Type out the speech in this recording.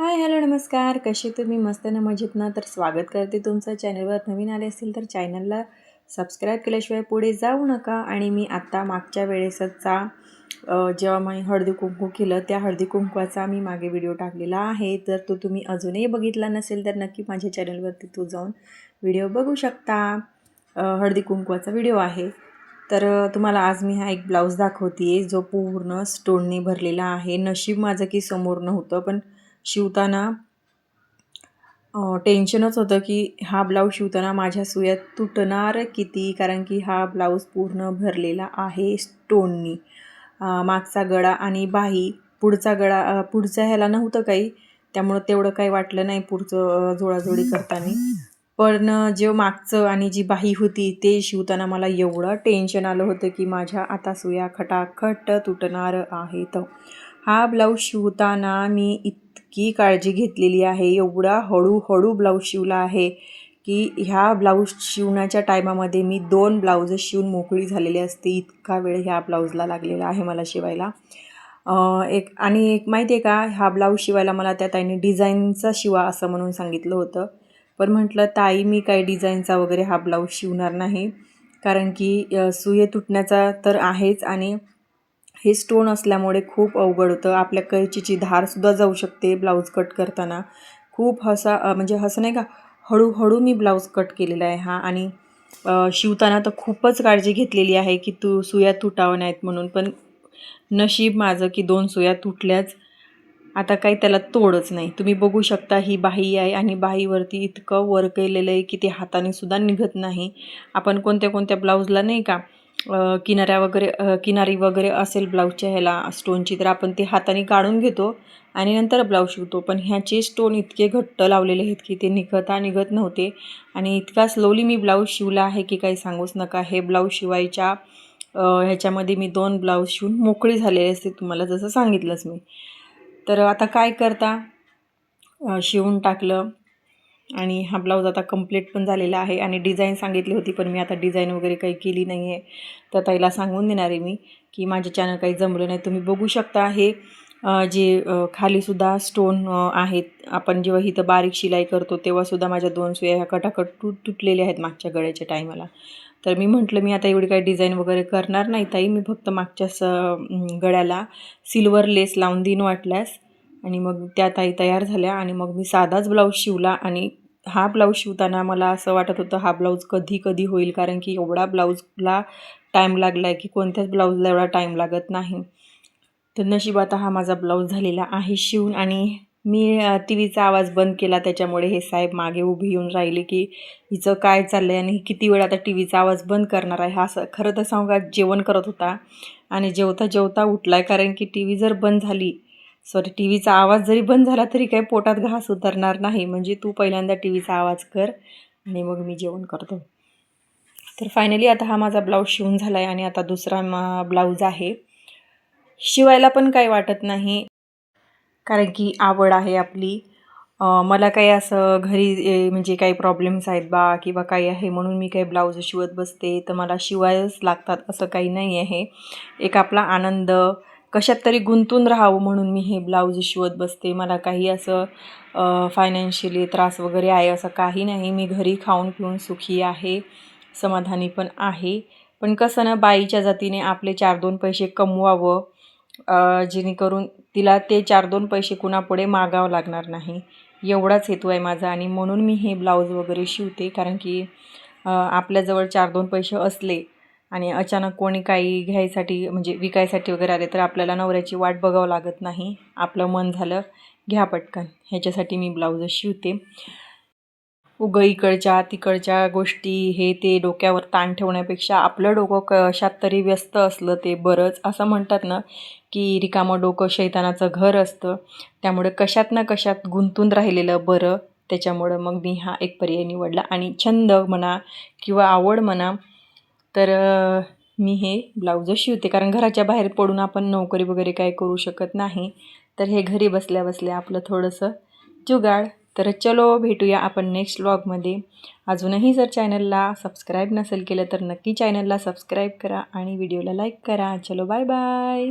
Hi hello नमस्कार, कसे तुम्ही? मस्त ना, मजेत ना? तर स्वागत करते तुमचं. चॅनलवर नवीन आले असतील तर चॅनलला सबस्क्राईब केल्याशिवाय पुढे जाऊ नका. आणि मी आत्ता मागच्या वेळेसचा जेव्हा मी हळदी कुंकू केलं त्या हळदी कुंकवाचा मी मागे व्हिडिओ टाकलेला आहे. तर तो तुम्ही अजूनही बघितला नसेल तर नक्की माझ्या चॅनलवरती तो जाऊन व्हिडिओ बघू शकता. हळदी कुंकवाचा व्हिडिओ आहे. तर तुम्हाला आज मी हा एक ब्लाऊज दाखवते आहे जो पूर्ण स्टोनने भरलेला आहे. नशीब माझं की समोर नव्हतं, पण शिवताना टेन्शनच होतं की हा ब्लाऊज शिवताना माझ्या सुया तुटणार किती, कारण की हा ब्लाऊज पूर्ण भरलेला आहे स्टोननी. मागचा गळा आणि बाही, पुढचा गळा पुढच्या ह्याला नव्हतं काही, त्यामुळं तेवढं काही वाटलं नाही पुढचं जोडाजोडी करताना. पण जे मागचं आणि जी बाही होती ते शिवताना मला एवढं टेन्शन आलं होतं की माझ्या आता सुया खटाखट तुटणार आहेत. हा ब्लाऊज शिवताना मी इतकी काळजी घेतलेली आहे, एवढा हळूहळू ब्लाऊज शिवला आहे की ह्या ब्लाऊज शिवण्याच्या टायमामध्ये मी 2 ब्लाऊज शिवून मोकळी झालेली असते. इतका वेळ ह्या ब्लाऊजला लागलेला आहे मला शिवायला. एक माहिती आहे का, हा ब्लाऊज शिवायला मला त्या ताईने डिझाईनचा शिवा असं म्हणून सांगितलं होतं. पण म्हटलं ताई मी काही डिझाईनचा वगैरे हा ब्लाऊज शिवणार नाही, कारण की सुये तुटण्याचा तर आहेच आणि हे स्टोन असल्यामुळे खूप अवघड होतं. आपल्या कैचीची धारसुद्धा जाऊ शकते ब्लाऊज कट करताना. खूप म्हणजे असं नाही का, हळूहळू मी ब्लाऊज कट केलेला आहे हा. आणि शिवताना तर खूपच काळजी घेतलेली आहे की सुया तुटावं नाहीत म्हणून. पण नशीब माझं की 2 सुया तुटल्याच. आता काही त्याला तोडच नाही. तुम्ही बघू शकता ही बाही आहे आणि बाहीवरती इतकं वर्क केलेलं आहे की ते हाताने सुद्धा निघत नाही. आपण कोणत्या कोणत्या ब्लाऊजला नाही का किनारी वगैरे असेल ब्लाऊजच्या ह्याला स्टोनची, तर आपण ते हाताने काढून घेतो आणि नंतर ब्लाऊज शिवतो. पण ह्याचे स्टोन इतके घट्ट लावलेले आहेत की ते निघत नव्हते. आणि इतका स्लोली मी ब्लाऊज शिवला आहे की काही सांगूच नका. हे ब्लाऊज शिवायच्या ह्याच्यामध्ये मी 2 ब्लाऊज शिवून मोकळी झालेले असते, तुम्हाला जसं सांगितलंच मी. तर आता काय करता, शिवून टाकलं आणि हा ब्लाऊज आता कंप्लीट पण झालेला आहे. आणि डिझाईन सांगितली होती, पण मी आता डिझाईन वगैरे काही केली नाही आहे. तर ताईला सांगून देणार आहे मी की माझे चॅनल काही जमलं नाही. तुम्ही बघू शकता हे जे खालीसुद्धा स्टोन आहेत. आपण जेव्हा इथं बारीक शिलाई करतो तेव्हासुद्धा माझ्या 2 सुया ह्या कटाकट तुटलेल्या आहेत मागच्या गळ्याच्या टायमाला. तर मी म्हटलं मी आता एवढी काही डिझाईन वगैरे करणार नाही ताई, मी फक्त मागच्याच गळ्याला सिल्वर लेस लावून देईन वाटल्यास. आणि मग त्या ताई तयार झाल्या आणि मग मी साधाच ब्लाऊज शिवला. आणि हा ब्लाऊज शिवताना मला असं वाटत होतं हा ब्लाऊज कधी होईल, कारण की एवढा ब्लाऊजला टाईम लागला आहे की कोणत्याच ब्लाऊजला एवढा टाईम लागत नाही. तर नशीब आता हा माझा ब्लाऊज झालेला आहे शिवून. आणि मी टी व्हीचा आवाज बंद केला, त्याच्यामुळे हे साहेब मागे उभी येऊन राहिले की हिचं काय चाललं आहे आणि किती वेळ आता टी व्हीचा आवाज बंद करणार आहे. हा असं खरं तर सांगू का, जेवण करत होता आणि जेवता उठला आहे, कारण की टी व्ही जर बंद झाली, टी व्हीचा आवाज जरी बंद झाला तरी काही पोटात घास उतरणार नाही. म्हणजे तू पहिल्यांदा टी व्हीचा आवाज कर आणि मग मी जेवण करतो. तर फायनली आता हा माझा ब्लाऊज शिवून झाला आहे आणि आता दुसरा ब्लाऊज आहे. शिवायला पण काही वाटत नाही, कारण की आवड आहे आपली. मला काही असं घरी म्हणजे काही प्रॉब्लेम्स आहेत बा किंवा काही आहे म्हणून मी काही ब्लाऊज शिवत बसते, तर मला शिवायच लागतात असं काही नाही आहे. एक आपला आनंद, कशात तरी गुंतून राहावं म्हणून मी हे ब्लाऊज शिवत बसते. मला काही असं फायनान्शियली त्रास वगैरे आहे असं काही नाही. मी घरी खाऊन पिऊन सुखी आहे, समाधानी पण आहे. पण कसं ना, बाईच्या जातीने आपले 4-2 पैसे कमवावं, जेणेकरून तिला ते 4-2 पैसे कुणापुढे मागावं लागणार नाही, एवढाच हेतू आहे माझा. आणि म्हणून मी हे ब्लाऊज वगैरे शिवते, कारण की आपल्याजवळ 4-2 पैसे असले आणि अचानक कोणी काही घ्यायसाठी म्हणजे विकायसाठी वगैरे आले तर आपल्याला नवऱ्याची वाट बघावं लागत नाही. आपलं मन झालं घ्या पटकन, ह्याच्यासाठी मी ब्लाऊज शिवते. इकडच्या तिकडच्या गोष्टी हे ते डोक्यावर ताण ठेवण्यापेक्षा आपलं डोकं कशात तरी व्यस्त असलं ते बरंच. असं म्हणतात ना की रिकामं डोकं शैतानाचं घर असतं, त्यामुळे कशात ना कशात गुंतून राहिलेलं बरं. त्याच्यामुळं मग मी हा एक पर्याय निवडला. आणि छंद म्हणा किंवा आवड म्हणा, तर मी हे ब्लाऊज शिवते, कारण घराच्या बाहेर पडून आपण नोकरी वगैरे काय करू शकत नाही. तर हे घरी बसल्या बसल्या आपलं थोडंसं जुगाड. तर चलो भेटूया आपण नेक्स्ट व्लॉगमध्ये. अजूनही जर चॅनलला सबस्क्राईब नसेल केलं तर नक्की चॅनलला सबस्क्राईब करा आणि व्हिडिओला लाईक करा. चलो बाय बाय.